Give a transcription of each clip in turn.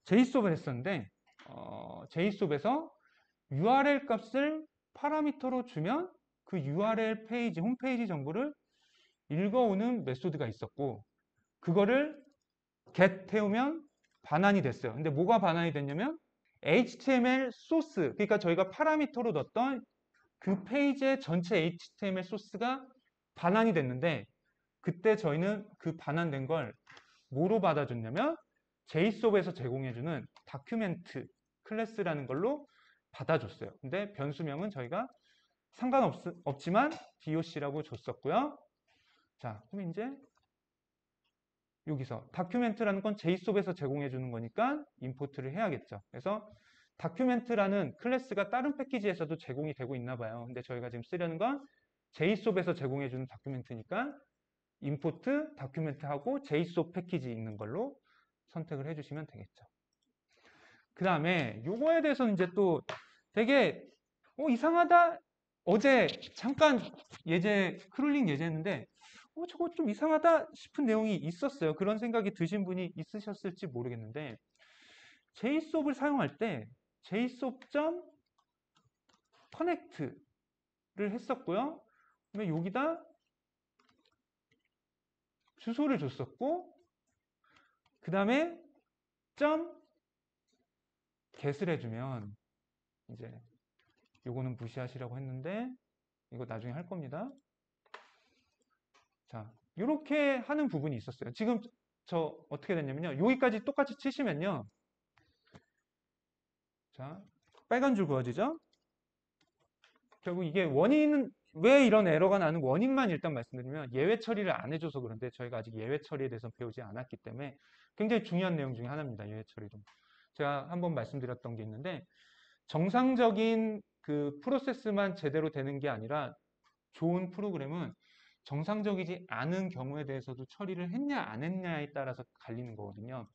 JSON을 했었는데 JSON에서 URL 값을 파라미터로 주면 그 URL 페이지, 홈페이지 정보를 읽어오는 메소드가 있었고 그거를 get 태우면 반환이 됐어요. 근데 뭐가 반환이 됐냐면 HTML 소스, 그러니까 저희가 파라미터로 넣었던 그 페이지의 전체 HTML 소스가 반환이 됐는데 그때 저희는 그 반환된 걸 뭐로 받아줬냐면 JSON에서 제공해주는 다큐멘트 클래스라는 걸로 받아줬어요. 근데 변수명은 저희가 상관없지만 doc라고 줬었고요. 자, 그럼 이제 여기서 다큐멘트라는 건 JSON에서 제공해주는 거니까 임포트를 해야겠죠. 그래서 다큐멘트라는 클래스가 다른 패키지에서도 제공이 되고 있나 봐요. 근데 저희가 지금 쓰려는 건 JSON에서 제공해주는 다큐멘트니까 임포트 다큐멘트하고 JSON 패키지 있는 걸로 선택을 해주시면 되겠죠. 그 다음에 요거에 대해서는 이제 또 되게 이상하다. 어제 잠깐 크롤링 예제했는데 저거 좀 이상하다 싶은 내용이 있었어요. 그런 생각이 드신 분이 있으셨을지 모르겠는데 JSON을 사용할 때 JSON.connect를 했었고요. 그다음에 여기다 주소를 줬었고 그 다음에 get을 해주면 이제 요거는 무시하시라고 했는데 이거 나중에 할 겁니다. 자, 이렇게 하는 부분이 있었어요. 지금 저 어떻게 됐냐면요. 여기까지 똑같이 치시면요. 자, 빨간 줄 그어지죠? 결국 이게 원인은 왜 이런 에러가 나는 원인만 일단 말씀드리면 예외 처리를 안 해줘서 그런데 저희가 아직 예외 처리에 대해서 배우지 않았기 때문에 굉장히 중요한 내용 중에 하나입니다. 예외 처리도. 제가 한번 말씀드렸던 게 있는데 정상적인 그 프로세스만 제대로 되는 게 아니라 좋은 프로그램은 정상적이지 않은 경우에 대해서도 처리를 했냐 안 했냐에 따라서 갈리는 거거든요.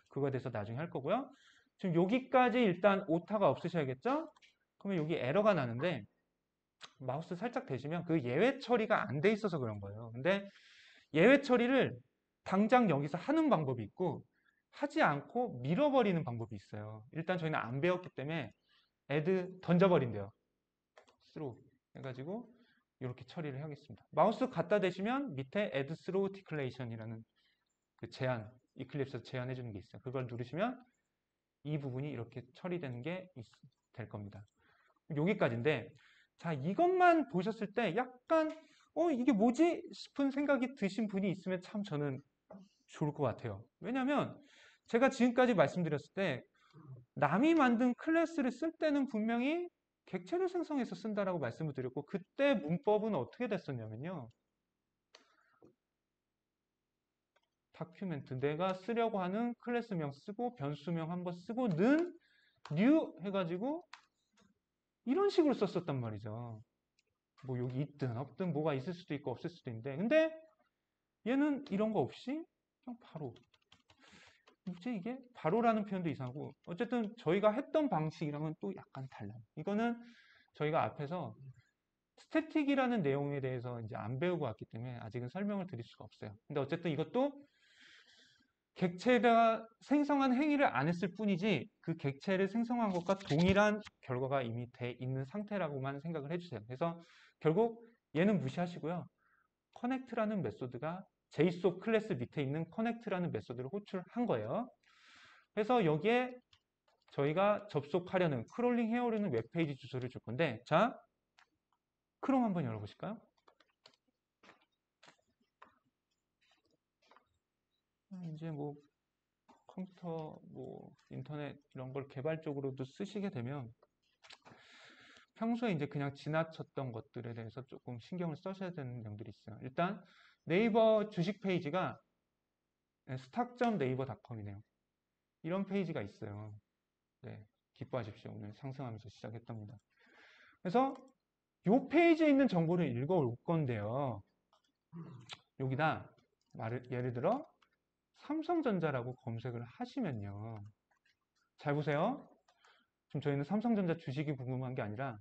그거에 대해서 나중에 할 거고요. 지금 여기까지 일단 오타가 없으셔야겠죠? 그러면 여기 에러가 나는데 마우스 살짝 대시면 그 예외 처리가 안 돼 있어서 그런 거예요. 근데 예외 처리를 당장 여기서 하는 방법이 있고 하지 않고 밀어버리는 방법이 있어요. 일단 저희는 안 배웠기 때문에 add 던져버린대요. throw 해가지고 이렇게 처리를 하겠습니다. 마우스 갖다 대시면 밑에 add throw declaration이라는 그 제한, 이클립스에서 제한해 주는 게 있어요. 그걸 누르시면 이 부분이 이렇게 처리되는 게 될 겁니다. 여기까지인데 자, 이것만 보셨을 때 약간 이게 뭐지? 싶은 생각이 드신 분이 있으면 참 저는 좋을 것 같아요. 왜냐하면 제가 지금까지 말씀드렸을 때 남이 만든 클래스를 쓸 때는 분명히 객체를 생성해서 쓴다라고 말씀을 드렸고 그때 문법은 어떻게 됐었냐면요. 다큐멘트 내가 쓰려고 하는 클래스명 쓰고 변수명 한번 쓰고 는 new 해가지고 이런 식으로 썼었단 말이죠. 뭐 여기 있든 없든 뭐가 있을 수도 있고 없을 수도 있는데 근데 얘는 이런 거 없이 그냥 바로 뭐지 이게? 바로라는 표현도 이상하고 어쨌든 저희가 했던 방식이랑은 또 약간 달라요. 이거는 저희가 앞에서 스태틱이라는 내용에 대해서 이제 안 배우고 왔기 때문에 아직은 설명을 드릴 수가 없어요. 근데 어쨌든 이것도 객체가 생성한 행위를 안 했을 뿐이지 그 객체를 생성한 것과 동일한 결과가 이미 돼 있는 상태라고만 생각을 해주세요. 그래서 결국 얘는 무시하시고요. 커넥트라는 메소드가 JSON 클래스 밑에 있는 커넥트라는 메소드를 호출한 거예요. 그래서 여기에 저희가 접속하려는 크롤링 해오려는 웹페이지 주소를 줄 건데 자, 크롬 한번 열어보실까요? 이제 뭐 컴퓨터, 뭐 인터넷 이런 걸 개발적으로도 쓰시게 되면 평소에 이제 그냥 지나쳤던 것들에 대해서 조금 신경을 써셔야 되는 내용들이 있어요. 일단 네이버 주식 페이지가 stock.naver.com이네요. 이런 페이지가 있어요. 네, 기뻐하십시오. 오늘 상승하면서 시작했답니다. 그래서 이 페이지에 있는 정보를 읽어올 건데요. 여기다 예를 들어 삼성전자라고 검색을 하시면요. 잘 보세요. 지금 저희는 삼성전자 주식이 궁금한 게 아니라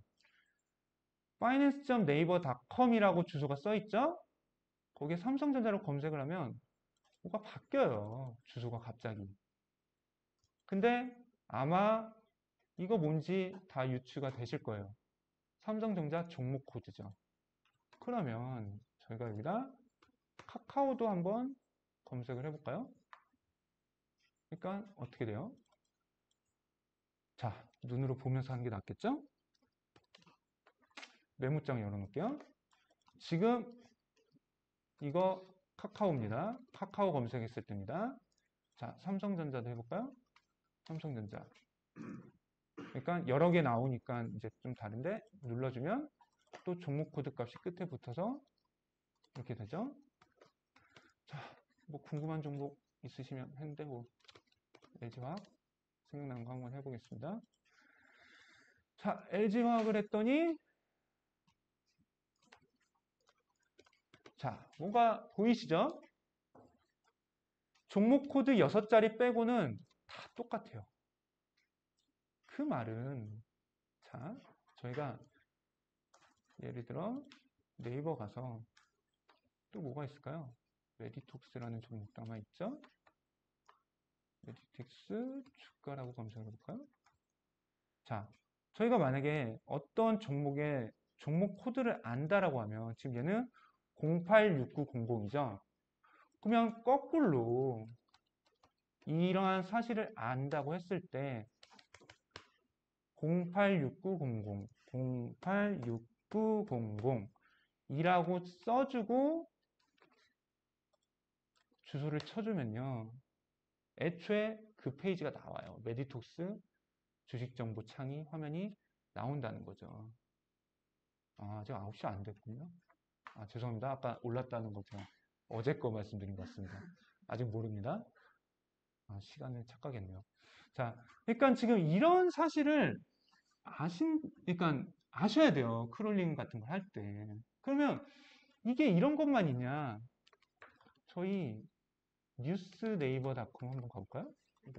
finance.naver.com이라고 주소가 써 있죠? 거기에 삼성전자로 검색을 하면 뭐가 바뀌어요. 주소가 갑자기. 근데 아마 이거 뭔지 다 유추가 되실 거예요. 삼성전자 종목 코드죠. 그러면 저희가 여기다 카카오도 한번 검색을 해볼까요? 그러니까 어떻게 돼요? 자, 눈으로 보면서 하는 게 낫겠죠? 메모장 열어놓을게요. 지금 이거 카카오입니다. 카카오 검색했을 때입니다. 자, 삼성전자도 해볼까요? 삼성전자. 그러니까 여러 개 나오니까 이제 좀 다른데 눌러주면 또 종목 코드 값이 끝에 붙어서 이렇게 되죠. 자, 뭐 궁금한 종목 있으시면 했는데 뭐 LG화학 생각나는 거 한번 해보겠습니다. 자, LG화학을 했더니 자, 뭔가 보이시죠? 종목 코드 6자리 빼고는 다 똑같아요. 그 말은 자, 저희가 예를 들어 네이버 가서 또 뭐가 있을까요? 메디톡스라는 종목도 아마 있죠? 메디톡스 주가라고 검색해 볼까요? 자, 저희가 만약에 어떤 종목의 종목 코드를 안다라고 하면 지금 얘는 086900이죠. 그러면 거꾸로 이러한 사실을 안다고 했을 때 086900, 086900이라고 써주고 주소를 쳐주면요. 애초에 그 페이지가 나와요. 메디톡스 주식정보 창이 화면이 나온다는 거죠. 아, 아직 9시 안 됐군요. 아, 죄송합니다. 아까 올랐다는 거 제가 어제 거 말씀드린 것 같습니다. 아직 모릅니다. 아, 시간을 착각했네요. 자, 그러니까 지금 이런 사실을 그러니까 아셔야 돼요. 크롤링 같은 걸 할 때. 그러면 이게 이런 것만 있냐? 저희 뉴스네이버닷컴 한번 가볼까요?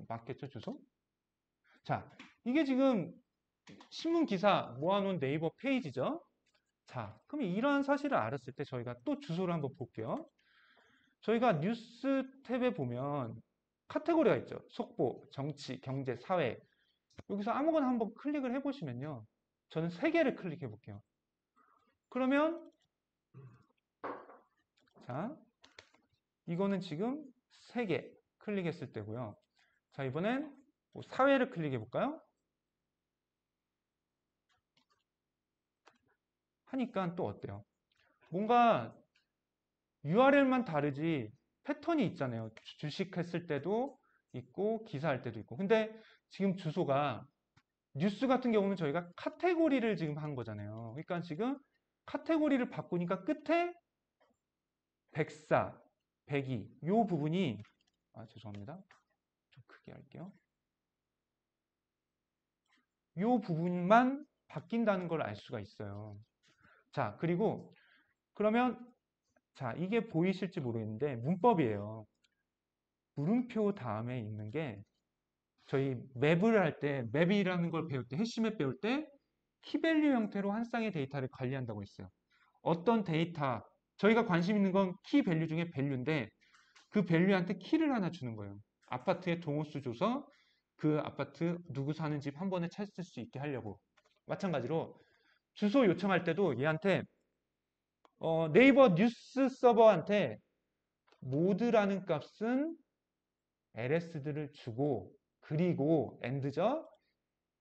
맞겠죠, 주소? 자, 이게 지금 신문 기사 모아놓은 네이버 페이지죠? 자, 그럼 이러한 사실을 알았을 때 저희가 또 주소를 한번 볼게요. 저희가 뉴스 탭에 보면 카테고리가 있죠. 속보, 정치, 경제, 사회. 여기서 아무거나 한번 클릭을 해보시면요. 저는 3개를 클릭해 볼게요. 그러면 자, 이거는 지금 3개 클릭했을 때고요. 자, 이번엔 뭐 사회를 클릭해 볼까요? 하니까 또 어때요? 뭔가 URL만 다르지 패턴이 있잖아요. 주식했을 때도 있고 기사할 때도 있고. 근데 지금 주소가 뉴스 같은 경우는 저희가 카테고리를 지금 한 거잖아요. 그러니까 지금 카테고리를 바꾸니까 끝에 104, 102, 요 부분이 죄송합니다. 좀 크게 할게요. 요 부분만 바뀐다는 걸 알 수가 있어요. 자, 그리고 그러면 자, 이게 보이실지 모르겠는데 문법이에요. 물음표 다음에 있는 게 저희 맵을 할 때, 맵이라는 걸 배울 때, 해시맵 배울 때 키밸류 형태로 한 쌍의 데이터를 관리한다고 했어요. 어떤 데이터, 저희가 관심 있는 건 키밸류 중에 밸류인데 그 밸류한테 키를 하나 주는 거예요. 아파트의 동호수 줘서 그 아파트 누구 사는 집 한 번에 찾을 수 있게 하려고. 마찬가지로 주소 요청할 때도 얘한테 네이버 뉴스 서버한테 모드라는 값은 ls들을 주고 그리고 and죠.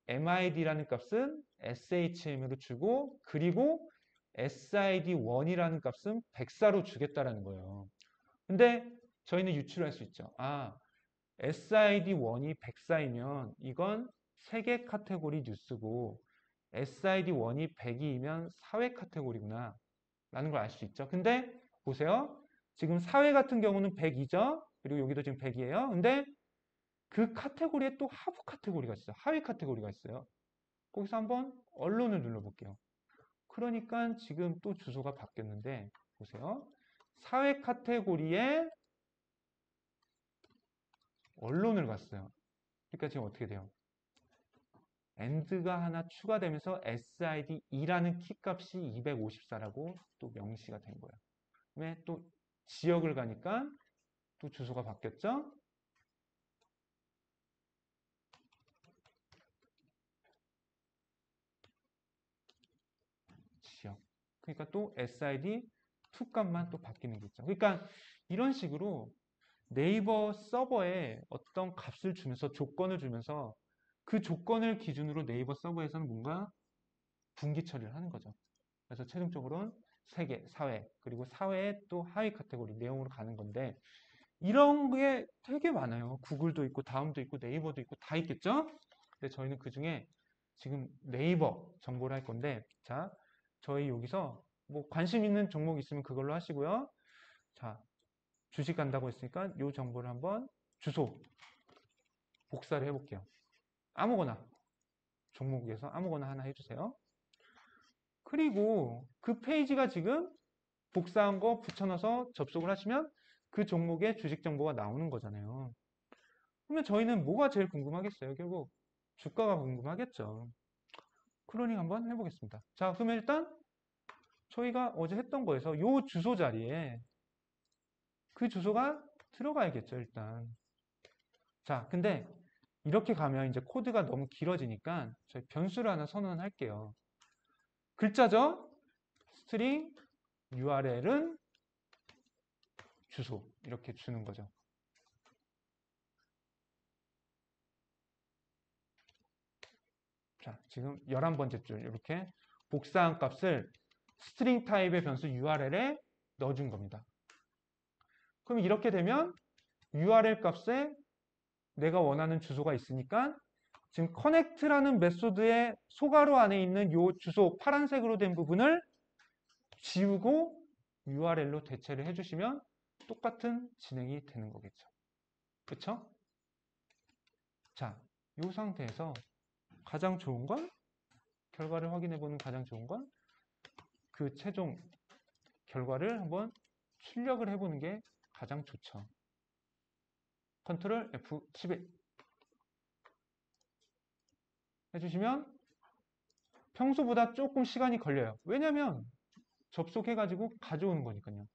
mid라는 값은 shm으로 주고 그리고 sid1이라는 값은 104로 주겠다라는 거예요. 근데 저희는 유추를 할 수 있죠. 아, SID1이 104이면 이건 세계 카테고리 뉴스고 SID1이 102이면 사회 카테고리구나 라는 걸 알 수 있죠. 근데 보세요. 지금 사회 같은 경우는 102죠. 그리고 여기도 지금 100이에요. 근데 그 카테고리에 또 하부 카테고리가 있어요. 하위 카테고리가 있어요. 거기서 한번 언론을 눌러볼게요. 그러니까 지금 또 주소가 바뀌었는데 보세요. 사회 카테고리에 언론을 갔어요. 그러니까 지금 어떻게 돼요? and가 하나 추가되면서 SID2라는 키값이 254라고 또 명시가 된 거예요. 그다음에 또 지역을 가니까 또 주소가 바뀌었죠? 그러니까 또 SID to 값만 또 바뀌는 게 있죠. 그러니까 이런 식으로 네이버 서버에 어떤 값을 주면서 조건을 주면서 그 조건을 기준으로 네이버 서버에서는 뭔가 분기 처리를 하는 거죠. 그래서 최종적으로는 세계, 사회, 그리고 사회의 또 하위 카테고리 내용으로 가는 건데 이런 게 되게 많아요. 구글도 있고 다음도 있고 네이버도 있고 다 있겠죠? 근데 저희는 그 중에 지금 네이버 정보를 할 건데 자, 저희 여기서 뭐 관심 있는 종목 있으면 그걸로 하시고요. 자, 주식 간다고 했으니까 이 정보를 한번 주소 복사를 해볼게요. 아무거나 종목에서 아무거나 하나 해주세요. 그리고 그 페이지가 지금 복사한 거 붙여넣어서 접속을 하시면 그 종목의 주식 정보가 나오는 거잖아요. 그러면 저희는 뭐가 제일 궁금하겠어요? 결국 주가가 궁금하겠죠. 클로닝 한번 해보겠습니다. 자, 그러면 일단 저희가 어제 했던 거에서 요 주소 자리에 그 주소가 들어가야겠죠, 일단. 자, 근데 이렇게 가면 이제 코드가 너무 길어지니까 저희 변수를 하나 선언할게요. 글자죠? 스트링 URL은 주소 이렇게 주는 거죠. 자, 지금 11번째 줄 이렇게 복사한 값을 스트링 타입의 변수 URL에 넣어준 겁니다. 그럼 이렇게 되면 URL 값에 내가 원하는 주소가 있으니까 지금 connect라는 메소드의 소괄호 안에 있는 이 주소 파란색으로 된 부분을 지우고 URL로 대체를 해주시면 똑같은 진행이 되는 거겠죠. 그쵸? 자, 이 상태에서 가장 좋은 건 결과를 확인해 보는 가장 좋은 건 그 최종 결과를 한번 출력을 해보는 게 가장 좋죠. 컨트롤 F11 해주시면 평소보다 조금 시간이 걸려요. 왜냐면 접속해가지고 가져오는 거니까요.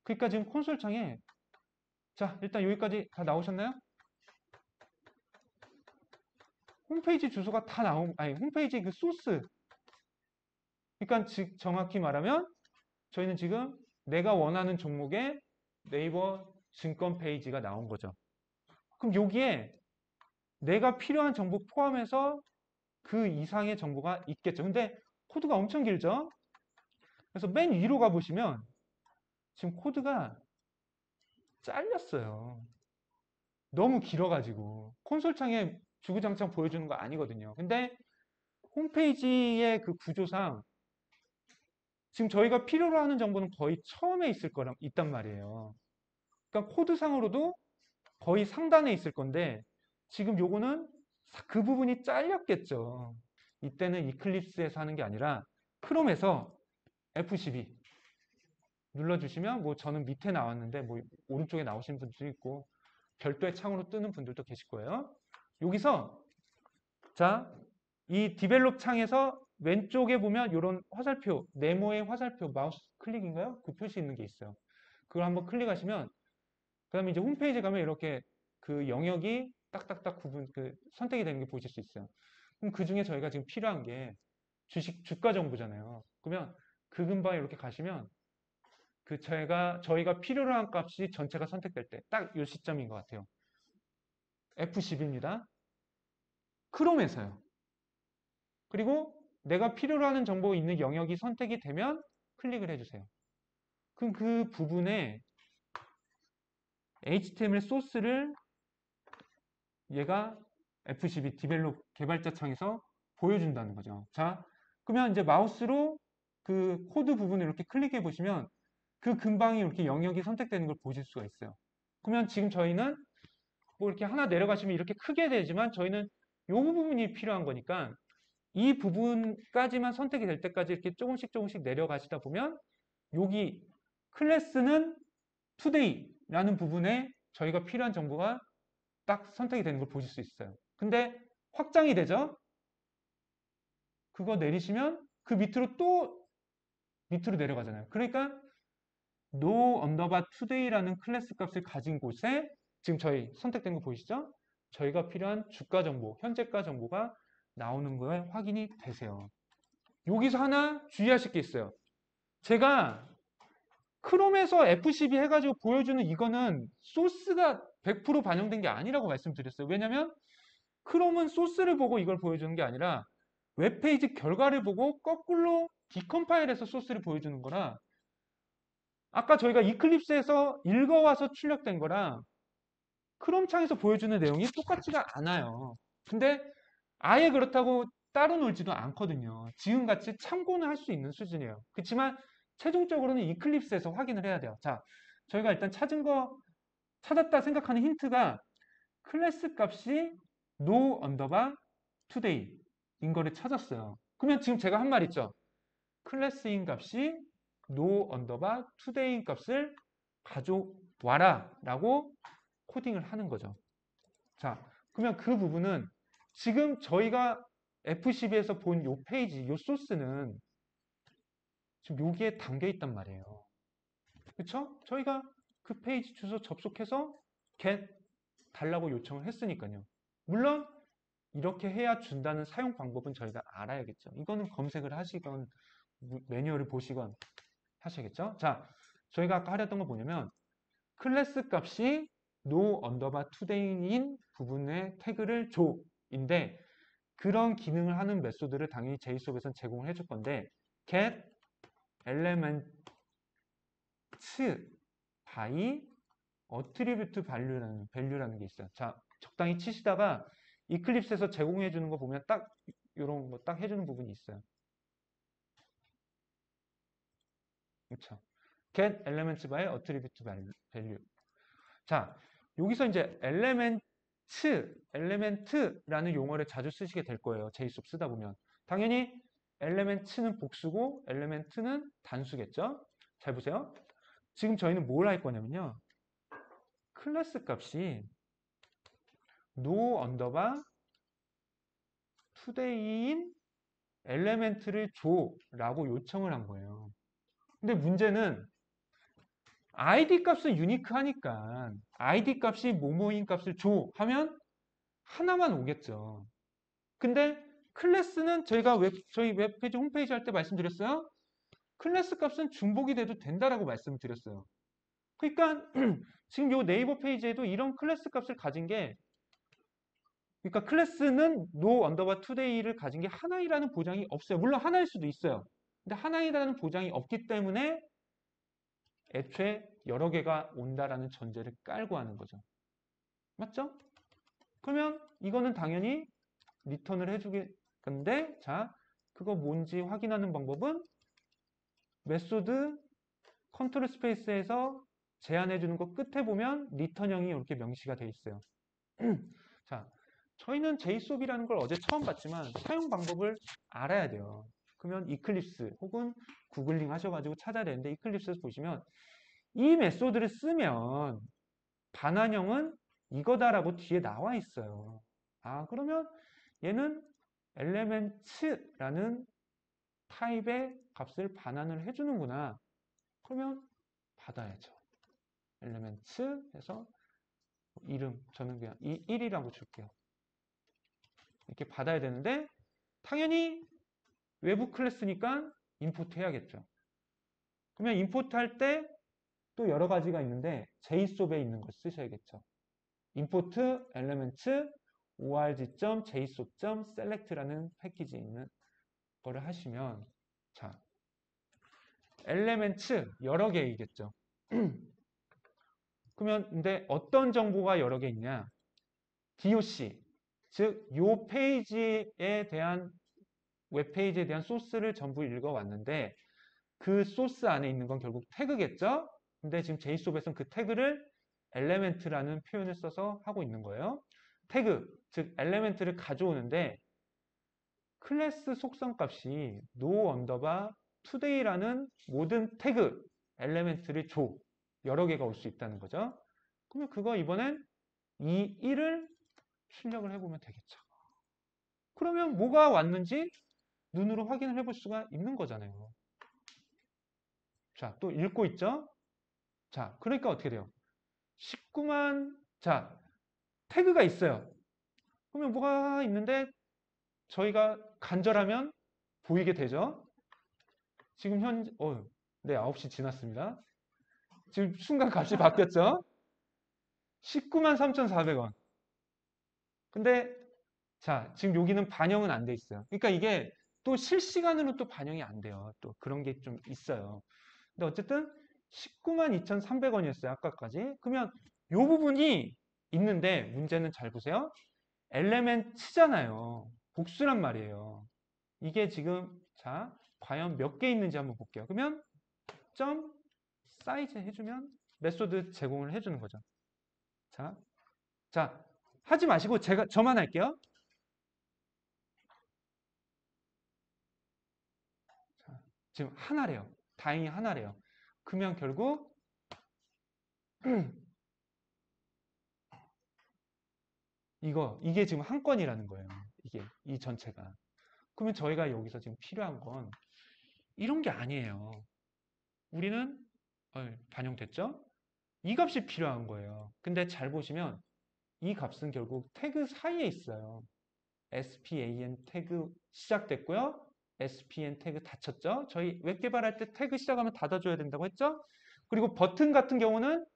그러니까 지금 콘솔 창에 자, 일단 여기까지 다 나오셨나요? 홈페이지 주소가 다 아니, 홈페이지 그 소스. 그러니까 즉 정확히 말하면 저희는 지금 내가 원하는 종목의 네이버 증권 페이지가 나온 거죠. 그럼 여기에 내가 필요한 정보 포함해서 그 이상의 정보가 있겠죠. 근데 코드가 엄청 길죠? 그래서 맨 위로 가보시면 지금 코드가 잘렸어요. 너무 길어가지고 콘솔 창에 주구장창 보여주는 거 아니거든요. 근데 홈페이지의 그 구조상 지금 저희가 필요로 하는 정보는 거의 처음에 있을 거랑 있단 말이에요. 그러니까 코드상으로도 거의 상단에 있을 건데 지금 요거는 그 부분이 잘렸겠죠. 이때는 이클립스에서 하는 게 아니라 크롬에서 F12 눌러주시면 뭐 저는 밑에 나왔는데 뭐 오른쪽에 나오시는 분들도 있고 별도의 창으로 뜨는 분들도 계실 거예요. 여기서 자, 이 디벨롭 창에서 왼쪽에 보면 이런 화살표, 네모의 화살표 마우스 클릭인가요? 그 표시 있는 게 있어요. 그걸 한번 클릭하시면 그 다음에 이제 홈페이지에 가면 이렇게 그 영역이 딱딱딱 구분, 그 선택이 되는 게 보실 수 있어요. 그럼 그 중에 저희가 지금 필요한 게 주가 정보잖아요. 그러면 그 근방에 이렇게 가시면 그 저희가 필요로 한 값이 전체가 선택될 때 딱 이 시점인 것 같아요. F10입니다. 크롬에서요. 그리고 내가 필요로 하는 정보 있는 영역이 선택이 되면 클릭을 해주세요. 그럼 그 부분에 HTML 소스를 얘가 F12 디벨롭 개발자 창에서 보여준다는 거죠. 자, 그러면 이제 마우스로 그 코드 부분을 이렇게 클릭해 보시면 그 근방이 이렇게 영역이 선택되는 걸 보실 수가 있어요. 그러면 지금 저희는 뭐 이렇게 하나 내려가시면 이렇게 크게 되지만 저희는 이 부분이 필요한 거니까 이 부분까지만 선택이 될 때까지 이렇게 조금씩 내려가시다 보면 여기 클래스는 today라는 부분에 저희가 필요한 정보가 딱 선택이 되는 걸 보실 수 있어요. 근데 확장이 되죠? 그거 내리시면 그 밑으로 또 밑으로 내려가잖아요. 그러니까 no underbar today라는 클래스 값을 가진 곳에 지금 저희 선택된 거 보이시죠? 저희가 필요한 주가 정보, 현재가 정보가 나오는 거에 확인이 되세요. 여기서 하나 주의하실 게 있어요. 제가 크롬에서 F12 해가지고 보여주는 이거는 소스가 100% 반영된 게 아니라고 말씀드렸어요. 왜냐면 크롬은 소스를 보고 이걸 보여주는 게 아니라 웹페이지 결과를 보고 거꾸로 디컴파일해서 소스를 보여주는 거라 아까 저희가 이클립스에서 읽어와서 출력된 거랑 크롬 창에서 보여주는 내용이 똑같지가 않아요. 근데 아예 그렇다고 따로 놀지도 않거든요. 지금같이 참고는 할 수 있는 수준이에요. 그렇지만 최종적으로는 이클립스에서 확인을 해야 돼요. 자, 저희가 일단 찾았다 생각하는 힌트가 클래스 값이 no 언더바 today 인 거를 찾았어요. 그러면 지금 제가 한 말 있죠. 클래스인 값이 no 언더바 today인 값을 가져와라 라고 코딩을 하는 거죠. 자, 그러면 그 부분은 지금 저희가 F12에서 본 요 페이지, 요 소스는 지금 여기에 담겨 있단 말이에요. 그쵸? 저희가 그 페이지 주소 접속해서 get 달라고 요청을 했으니까요. 물론 이렇게 해야 준다는 사용 방법은 저희가 알아야겠죠. 이거는 검색을 하시건 매뉴얼을 보시건 하셔야겠죠. 자, 저희가 아까 하렸던 거 뭐냐면 클래스 값이 no 언더바 today인 부분에 태그를 줘 인데 그런 기능을 하는 메소드를 당연히 JSON에서는 제공을 해줄 건데 get elements by attribute value라는 게 있어요. 자, 적당히 치시다가 이클립스에서 제공해 주는 거 보면 딱 이런 거 딱 해주는 부분이 있어요. 그렇죠. get elements by attribute value. 자, 여기서 이제 element라는 용어를 자주 쓰시게 될 거예요. JSON 쓰다 보면. 당연히 element는 복수고 element는 단수겠죠? 잘 보세요. 지금 저희는 뭘 할 거냐면요. 클래스 값이 no 언더바 today인 element를 줘라고 요청을 한 거예요. 근데 문제는 id 값은 유니크하니까 id 값이 뭐뭐인 값을 줘 하면 하나만 오겠죠. 근데 클래스는 저희가 저희 웹페이지 홈페이지 할 때 말씀드렸어요. 클래스 값은 중복이 돼도 된다라고 말씀드렸어요. 그러니까 지금 요 네이버 페이지에도 이런 클래스 값을 가진 게 그러니까 클래스는 no 언더바 today를 가진 게 하나이라는 보장이 없어요. 물론 하나일 수도 있어요. 근데 하나이라는 보장이 없기 때문에 애초에 여러 개가 온다라는 전제를 깔고 하는 거죠. 맞죠? 그러면 이거는 당연히 리턴을 해주게 건데 자 그거 뭔지 확인하는 방법은 메소드 컨트롤 스페이스에서 제한해 주는 거 끝에 보면 리턴형이 이렇게 명시가 되어 있어요. 자, 저희는 JSON이라는 걸 어제 처음 봤지만 사용 방법을 알아야 돼요. 그러면 이클립스 혹은 구글링 하셔가지고 찾아야 되는데 이클립스에서 보시면 이 메소드를 쓰면 반환형은 이거다라고 뒤에 나와 있어요. 아, 그러면 얘는 elements라는 타입의 값을 반환을 해주는구나. 그러면 받아야죠. elements 해서 이름 저는 그냥 1이라고 줄게요. 이렇게 받아야 되는데 당연히 외부 클래스니까 임포트 해야겠죠. 그러면 임포트 할 때 또 여러 가지가 있는데 JSON에 있는 걸 쓰셔야겠죠. import elements org.json.select라는 패키지에 있는 거를 하시면 자 elements 여러 개이겠죠. 그러면 근데 어떤 정보가 여러 개 있냐? DOC 즉 요 페이지에 대한 웹페이지에 대한 소스를 전부 읽어왔는데 그 소스 안에 있는 건 결국 태그겠죠? 근데 지금 JSON에서는 그 태그를 element라는 표현을 써서 하고 있는 거예요. 태그, 즉 element를 가져오는데 클래스 속성 값이 no 언더바 today라는 모든 태그 element를 줘. 여러 개가 올 수 있다는 거죠. 그러면 그거 이번엔 이 1을 출력을 해보면 되겠죠. 그러면 뭐가 왔는지 눈으로 확인을 해볼 수가 있는 거잖아요. 자, 또 읽고 있죠? 자, 그러니까 어떻게 돼요? 19만, 자, 태그가 있어요. 그러면 뭐가 있는데 저희가 간절하면 보이게 되죠? 지금 네, 9시 지났습니다. 지금 순간 값이 바뀌었죠? 19만 3,400원. 근데 자, 지금 여기는 반영은 안 돼 있어요. 그러니까 이게 또 실시간으로 또 반영이 안 돼요. 또 그런 게 좀 있어요. 근데 어쨌든 19만 2,300원이었어요. 아까까지. 그러면 이 부분이 있는데 문제는 잘 보세요. 엘레멘트잖아요. 복수란 말이에요. 이게 지금 자, 과연 몇 개 있는지 한번 볼게요. 그러면 점 사이즈 해주면 메소드 제공을 해주는 거죠. 자, 자, 하지 마시고 저만 할게요. 자, 지금 하나래요. 다행히 하나래요. 그러면 결국 이게 지금 한 건이라는 거예요. 이게 이 전체가. 그러면 저희가 여기서 지금 필요한 건 이런 게 아니에요. 우리는 반영됐죠? 이 값이 필요한 거예요. 근데 잘 보시면 이 값은 결국 태그 사이에 있어요. span 태그 시작됐고요. span 태그 닫혔죠? 저희 웹 개발할 때 태그 시작하면 닫아줘야 된다고 했죠? 그리고 버튼 같은 경우는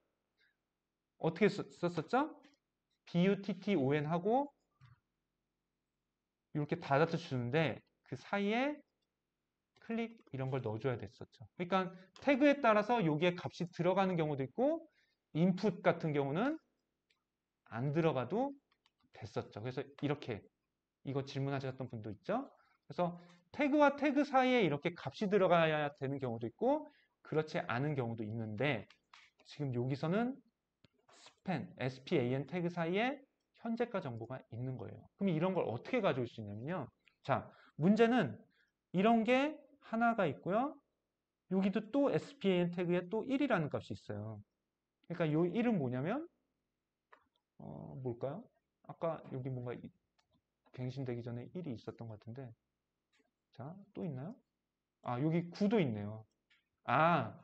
어떻게 썼었죠? button 하고 이렇게 닫아주는데 그 사이에 클릭 이런 걸 넣어줘야 됐었죠. 그러니까 태그에 따라서 여기에 값이 들어가는 경우도 있고 인풋 같은 경우는 안 들어가도 됐었죠. 그래서 이렇게 이거 질문하셨던 분도 있죠. 그래서 태그와 태그 사이에 이렇게 값이 들어가야 되는 경우도 있고 그렇지 않은 경우도 있는데 지금 여기서는 span 태그 사이에 현재가 정보가 있는 거예요. 그럼 이런 걸 어떻게 가져올 수 있냐면요. 자, 문제는 이런 게 하나가 있고요. 여기도 또 span 태그에 또 1이라는 값이 있어요. 그러니까 이 1은 뭐냐면 뭘까요? 아까 여기 뭔가 갱신되기 전에 1이 있었던 것 같은데 자, 또 있나요? 아, 여기 9도 있네요. 아,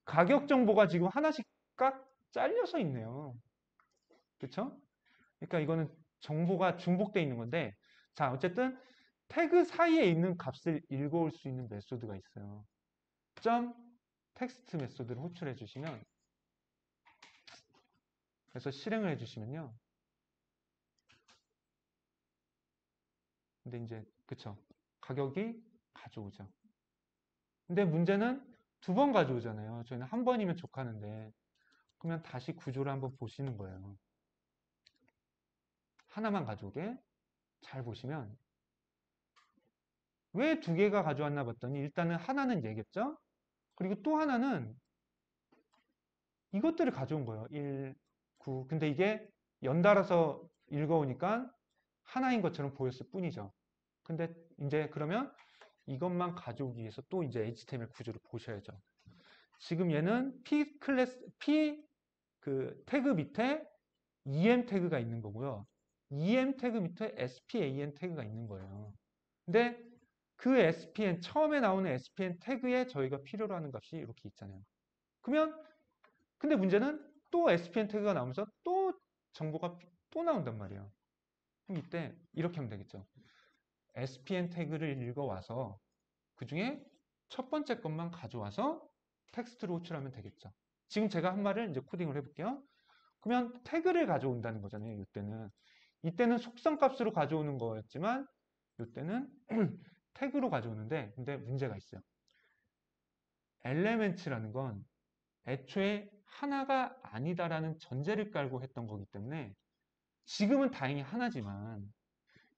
가격 정보가 지금 하나씩 깍 잘려서 있네요. 그쵸? 그러니까 이거는 정보가 중복되어 있는 건데 자, 어쨌든 태그 사이에 있는 값을 읽어올 수 있는 메소드가 있어요. 점 텍스트 메소드를 호출해 주시면 그래서 실행을 해 주시면요. 근데 이제 그쵸? 가격이 가져오죠. 근데 문제는 2번 가져오잖아요. 저희는 한 번이면 족하는데 그러면 다시 구조를 한번 보시는 거예요. 하나만 가져오게 잘 보시면 왜 2개가 가져왔나 봤더니 일단은 하나는 얘겠죠? 그리고 또 하나는 이것들을 가져온 거예요. 1, 9. 근데 이게 연달아서 읽어오니까 하나인 것처럼 보였을 뿐이죠. 근데 이제 그러면 이것만 가져오기 위해서 또 이제 HTML 구조를 보셔야죠. 지금 얘는 P 클래스, P 그 태그 밑에 EM 태그가 있는 거고요. EM 태그 밑에 SPAN 태그가 있는 거예요. 근데 그 SPN, 처음에 나오는 SPN 태그에 저희가 필요로 하는 값이 이렇게 있잖아요. 그러면, 근데 문제는 또 SPN 태그가 나오면서 또 정보가 또 나온단 말이에요. 그럼 이때 이렇게 하면 되겠죠. SPN 태그를 읽어와서 그 중에 첫 번째 것만 가져와서 텍스트로 호출하면 되겠죠. 지금 제가 한 말을 이제 코딩을 해볼게요. 그러면 태그를 가져온다는 거잖아요. 이때는 속성 값으로 가져오는 거였지만 이때는 태그로 가져오는데 근데 문제가 있어요. 엘레멘츠라는 건 애초에 하나가 아니다라는 전제를 깔고 했던 거기 때문에 지금은 다행히 하나지만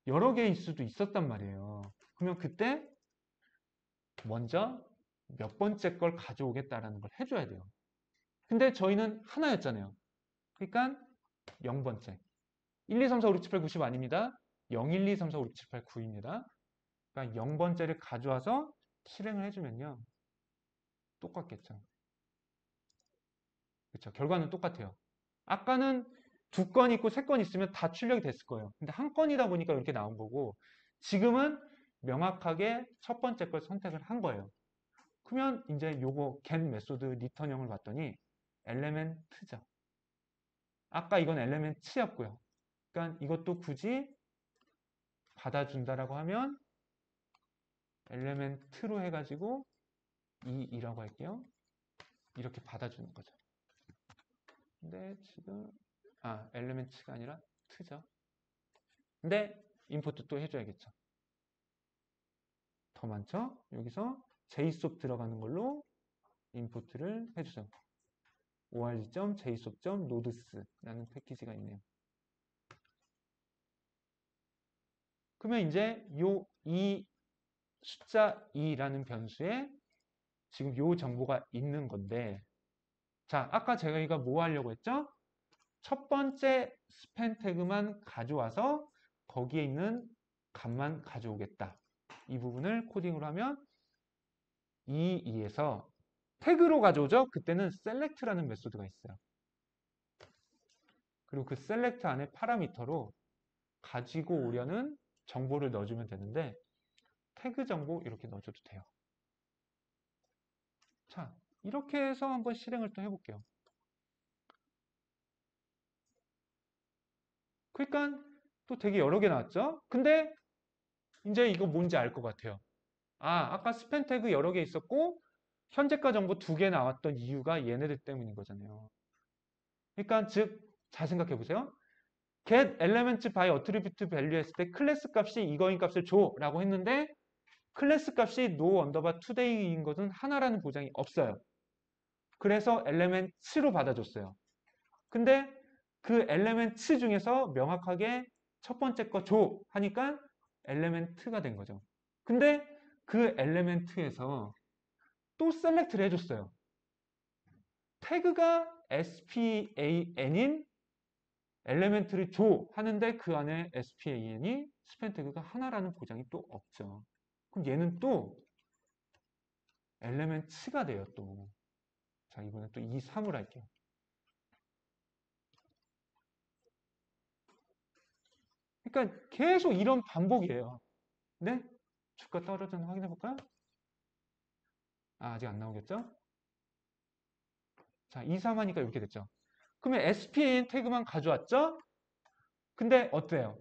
여러 개일 수도 있었단 말이에요. 그러면 그때 먼저 몇 번째 걸 가져오겠다라는 걸 해줘야 돼요. 근데 저희는 하나였잖아요. 그러니까 0번째. 1, 2, 3, 4, 5, 6, 7, 8, 90 아닙니다. 0, 1, 2, 3, 4, 5, 6, 7, 8, 9입니다. 그러니까 0번째를 가져와서 실행을 해주면요. 똑같겠죠. 그렇죠. 결과는 똑같아요. 아까는 2건 있고 3건 있으면 다 출력이 됐을 거예요. 근데 한 건이다 보니까 이렇게 나온 거고 지금은 명확하게 첫 번째 걸 선택을 한 거예요. 그러면 이제 요거 get 메소드 리턴형을 봤더니 element죠. 아까 이건 element였고요. 그러니까 이것도 굳이 받아준다라고 하면 element로 해가지고 2라고 할게요. 이렇게 받아주는 거죠. 근데 지금 엘리멘트가 아니라 트죠. 근데 인풋도 또 해줘야겠죠. 더 많죠? 여기서 JSOP 들어가는 걸로 인풋을 해주죠. org.jsop.nodes 패키지가 있네요. 그러면 이제 이 숫자 2라는 변수에 지금 요 정보가 있는 건데, 자, 아까 저희가 뭐 하려고 했죠? 첫 번째 스팬 태그만 가져와서 거기에 있는 값만 가져오겠다. 이 부분을 코딩으로 하면 이 2에서 태그로 가져오죠? 그때는 select라는 메소드가 있어요. 그리고 그 select 안에 파라미터로 가지고 오려는 정보를 넣어주면 되는데 태그 정보 이렇게 넣어줘도 돼요. 자, 이렇게 해서 한번 실행을 또 해볼게요. 그러니까 또 되게 여러 개 나왔죠? 근데 이제 이거 뭔지 알 것 같아요. 아까 스팬 태그 여러 개 있었고 현재가 정보 2개 나왔던 이유가 얘네들 때문인 거잖아요. 그러니까 즉, 잘 생각해 보세요. get element by attribute value 했을 때 클래스 값이 이거인 값을 줘 라고 했는데 클래스 값이 no underbar today인 것은 하나라는 보장이 없어요. 그래서 element로 받아줬어요. 근데 그 element 중에서 명확하게 첫 번째 거 줘 하니까 element가 된 거죠. 근데 그 element에서 또 select를 해줬어요. 태그가 span인 element를 줘 하는데 그 안에 span이 스팬 태그가 하나라는 보장이 또 없죠. 그럼 얘는 또 element가 돼요, 또. 자, 이번에 또 2, 3을 할게요. 그러니까 계속 이런 반복이에요. 네? 주가 떨어졌나 확인해 볼까요? 아직 안 나오겠죠? 자, 2, 3 하니까 이렇게 됐죠. 그러면 SPAN 태그만 가져왔죠? 근데 어때요?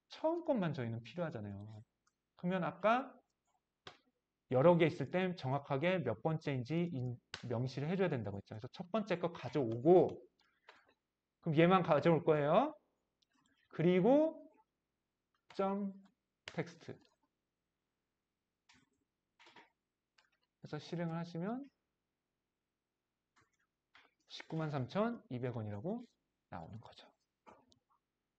처음 것만 저희는 필요하잖아요. 그러면 아까 여러 개 있을 땐 정확하게 몇 번째인지 명시를 해줘야 된다고 했죠. 그래서 첫 번째 거 가져오고, 그럼 얘만 가져올 거예요. 그리고 점 텍스트. 그래서 실행을 하시면 193,200원이라고 나오는 거죠.